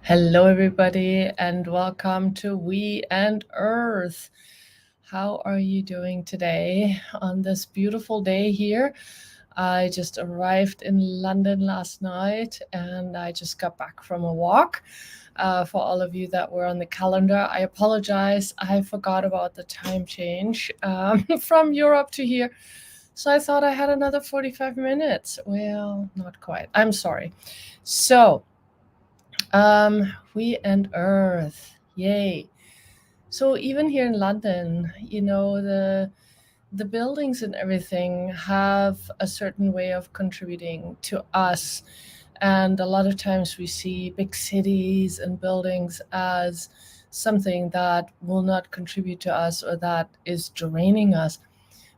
Hello, everybody, and welcome to We and Earth. How are you doing today on this beautiful day here? I just arrived in London last night and I just got back from a walk. For all of you that were on the calendar, I apologize. I forgot about the time change from Europe to here. So I thought I had another 45 minutes. Well, not quite. I'm sorry. So, we and Earth, yay! So even here in London, the buildings and everything have a certain way of contributing to us, and a lot of times we see big cities and buildings as something that will not contribute to us or that is draining us.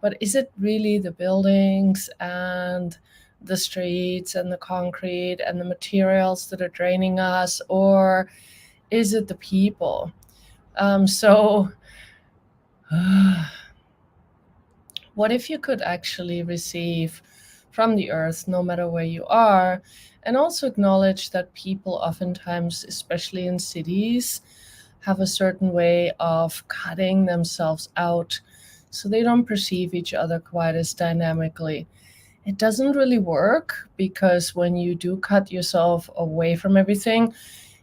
But is it really the buildings and the streets and the concrete and the materials that are draining us, or is it the people? So, what if you could actually receive from the earth, no matter where you are, and also acknowledge that people oftentimes, especially in cities, have a certain way of cutting themselves out so they don't perceive each other quite as dynamically. It doesn't really work because when you do cut yourself away from everything,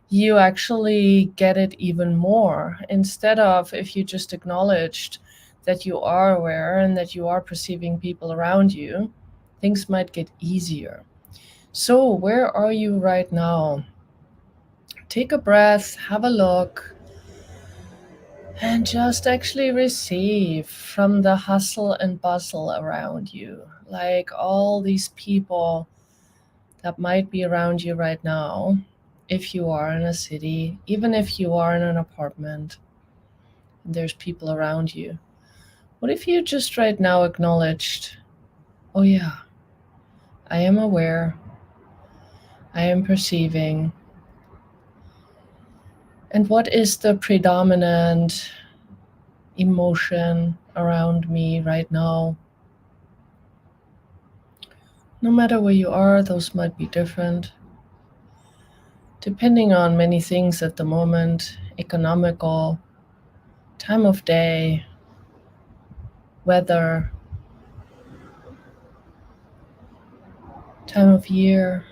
you actually get it even more. Instead of if you just acknowledged that you are aware and that you are perceiving people around you, things might get easier. So, where are you right now? Take a breath, have a look, and just actually receive from the hustle and bustle around you. Like all these people that might be around you right now, if you are in a city, even if you are in an apartment, and there's people around you. What if you just right now acknowledged, oh yeah, I am aware, I am perceiving, and what is the predominant emotion around me right now? No matter where you are, those might be different, depending on many things at the moment: economical, time of day, weather, time of year.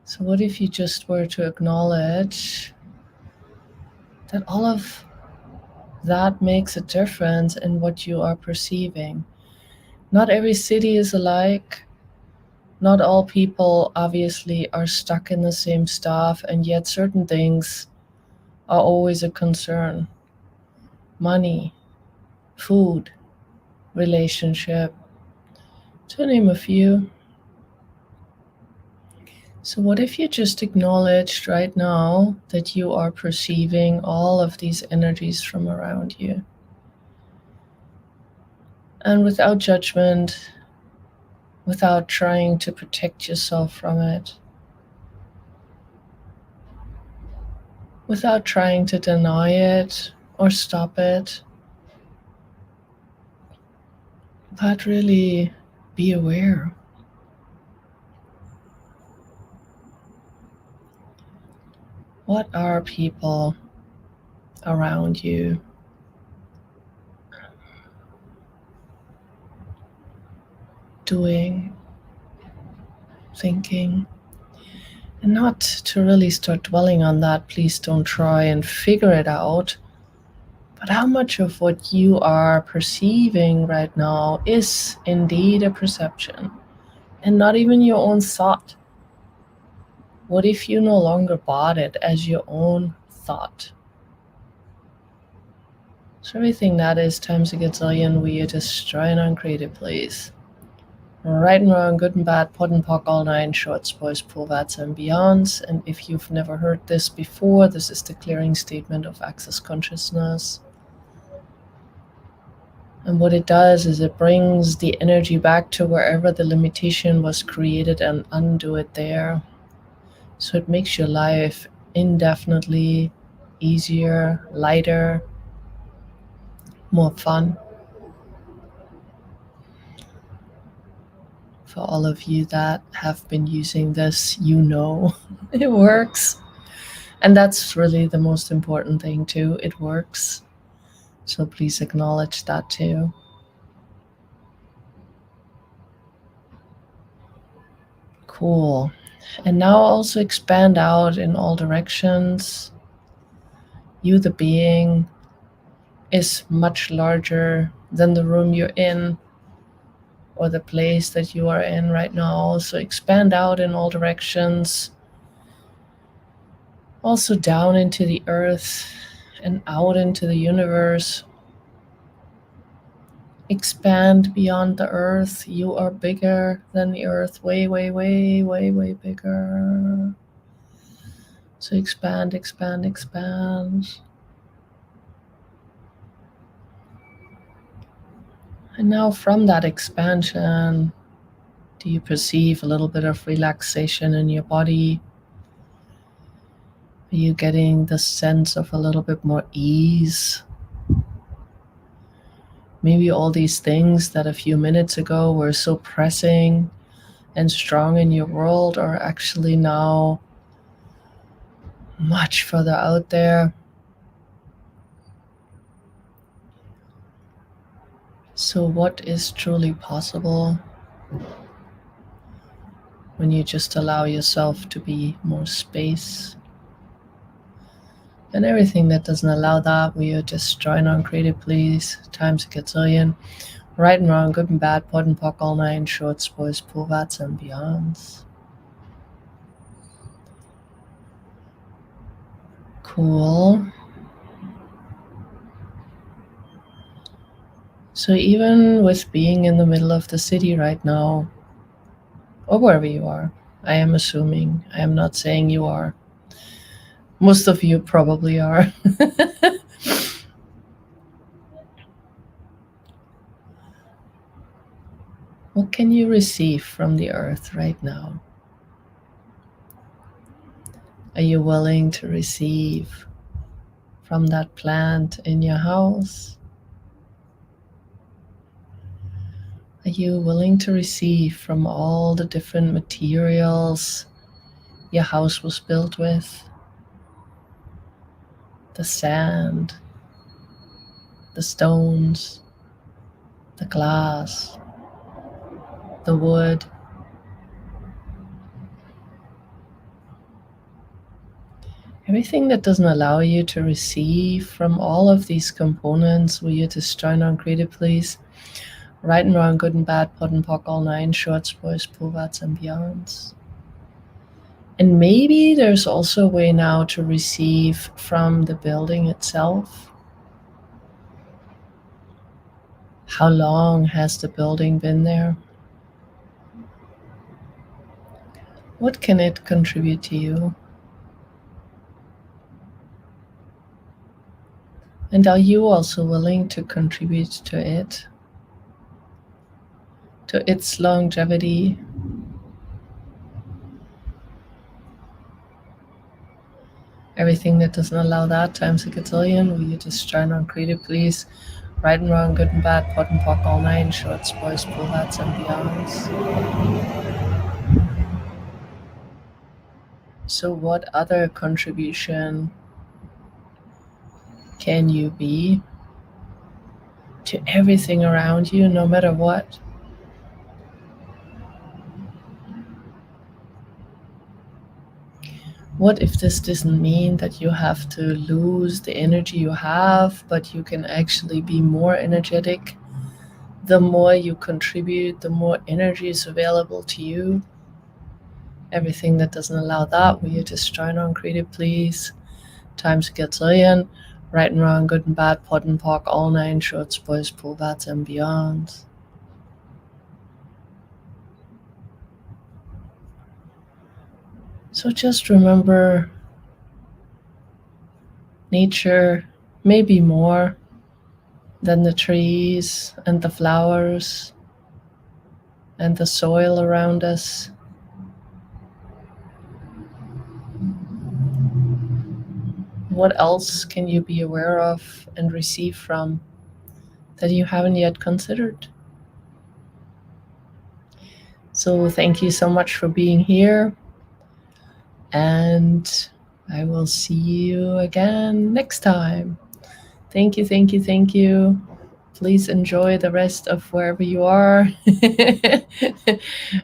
So, what if you just were to acknowledge that all of that makes a difference in what you are perceiving? Not every city is alike. Not all people obviously are stuck in the same stuff, and yet certain things are always a concern: money, food, relationship, to name a few. So, what if you just acknowledged right now that you are perceiving all of these energies from around you? And without judgment, without trying to protect yourself from it, without trying to deny it or stop it, but really be aware. What are people around you doing, thinking? And not to really start dwelling on that, please don't try and figure it out. But how much of what you are perceiving right now is indeed a perception and not even your own thought? What if you no longer bought it as your own thought? So everything that is times a gazillion weird is try and uncreate it, please. Right and wrong, good and bad, pot and pock, all nine shorts, boys, provats, and beyonds. And if you've never heard this before, this is the clearing statement of access consciousness. And what it does is it brings the energy back to wherever the limitation was created and undo it there. So it makes your life indefinitely easier, lighter, more fun. For all of you that have been using this, you know it works. And that's really the most important thing, too. It works. So please acknowledge that, too. Cool. And now also expand out in all directions. You, the being, is much larger than the room you're in or the place that you are in right now. So expand out in all directions. Also down into the earth and out into the universe. Expand beyond the earth. You are bigger than the earth. Way, way, way, way, way bigger. So expand, expand, expand. And now from that expansion, do you perceive a little bit of relaxation in your body? Are you getting the sense of a little bit more ease? Maybe all these things that a few minutes ago were so pressing and strong in your world are actually now much further out there. So, what is truly possible when you just allow yourself to be more space? And everything that doesn't allow that, we are destroying on creative, please, times a gazillion. Right and wrong, good and bad, pod and pock, all nine, shorts, boys, pulvats, and beyonds. Cool. So even with being in the middle of the city right now, or wherever you are, I am assuming, I am not saying you are. Most of you probably are. What can you receive from the earth right now? Are you willing to receive from that plant in your house? Are you willing to receive from all the different materials your house was built with? The sand, the stones, the glass, the wood. Everything that doesn't allow you to receive from all of these components, will you destroy non-creative, please? Right and wrong, good and bad, pot and pock, all nine, shorts, boys, pulvats, and beyonds. And maybe there's also a way now to receive from the building itself. How long has the building been there? What can it contribute to you? And are you also willing to contribute to it? To its longevity? Everything that doesn't allow that times a gazillion, will you just try non-creative, please? Right and wrong, good and bad, pot and pock, all nine, shorts, boys, pulvats, and beyonds. So what other contribution can you be to everything around you, no matter what? What if this doesn't mean that you have to lose the energy you have, but you can actually be more energetic? The more you contribute, the more energy is available to you. Everything that doesn't allow that, will you destroy non-creative, please? Times a gazillion. Right and wrong, good and bad, pot and pock, all nine, shorts, boys, pulvats, and beyond. So just remember, nature may be more than the trees and the flowers and the soil around us. What else can you be aware of and receive from that you haven't yet considered? So thank you so much for being here, and I will see you again next time. Thank you, thank you, thank you. Please enjoy the rest of wherever you are,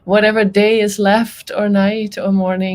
whatever day is left, or night, or morning.